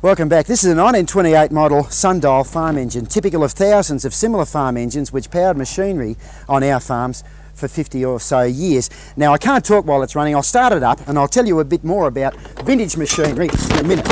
Welcome back. This is a 1928 model sundial farm engine, typical of thousands of similar farm engines which powered machinery on our farms for 50 or so years. Now, I can't talk while it's running. I'll start it up and I'll tell you a bit more about vintage machinery in a minute.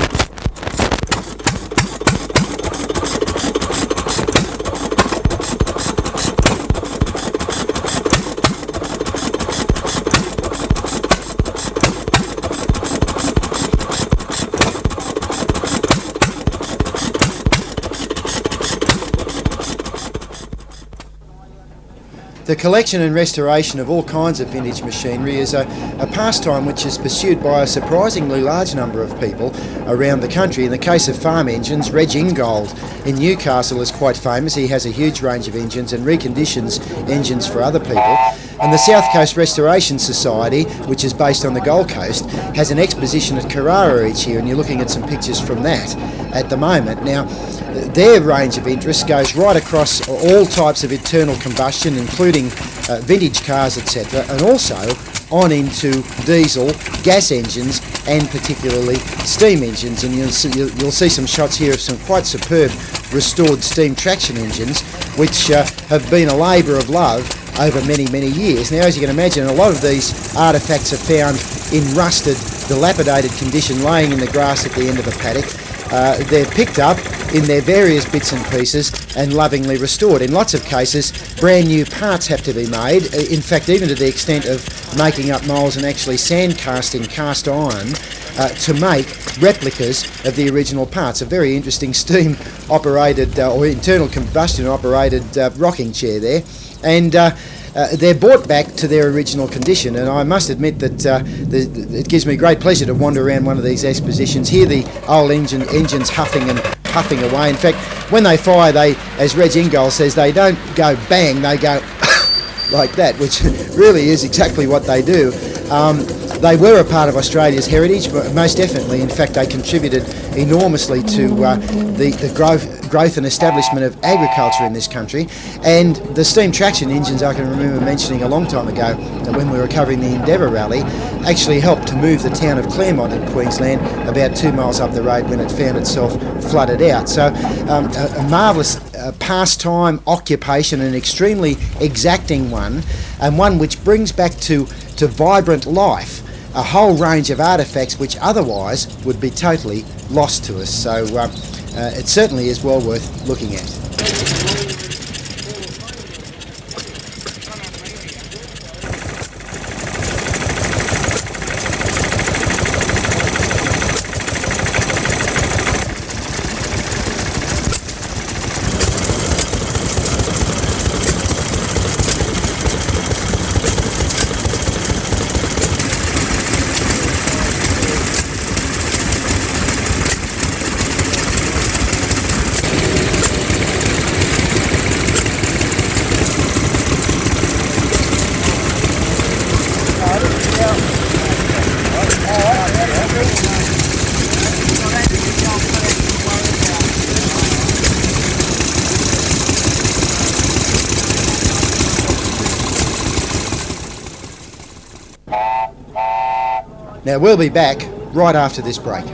The collection and restoration of all kinds of vintage machinery is a pastime which is pursued by a surprisingly large number of people around the country. In the case of farm engines, Reg Ingold in Newcastle is quite famous. He has a huge range of engines and reconditions engines for other people. And the South Coast Restoration Society, which is based on the Gold Coast, has an exposition at Carrara each year, and you're looking at some pictures from that at the moment. Now, their range of interest goes right across all types of internal combustion, including vintage cars, etc., and also on into diesel, gas engines, and particularly steam engines. And you'll see some shots here of some quite superb restored steam traction engines, which have been a labour of love over many, many years. Now, as you can imagine, a lot of these artefacts are found in rusted, dilapidated condition, laying in the grass at the end of a paddock. They're picked up in their various bits and pieces and lovingly restored. In lots of cases, brand new parts have to be made, in fact even to the extent of making up moulds and actually sand casting cast iron to make replicas of the original parts. A very interesting steam operated or internal combustion operated rocking chair there, and they're brought back to their original condition, and I must admit that it gives me great pleasure to wander around one of these expositions, hear the old engines huffing and puffing away. In fact, when they fire, they, as Reg Ingold says, they don't go bang, they go like that, which really is exactly what they do. They were a part of Australia's heritage, but most definitely, in fact, they contributed enormously to the growth and establishment of agriculture in this country. And the steam traction engines, I can remember mentioning a long time ago, that when we were covering the Endeavour Rally, actually helped to move the town of Claremont in Queensland about 2 miles up the road when it found itself flooded out. So a marvellous pastime, occupation, an extremely exacting one, and one which brings back to vibrant life a whole range of artefacts which otherwise would be totally lost to us. So it certainly is well worth looking at. Now, we'll be back right after this break.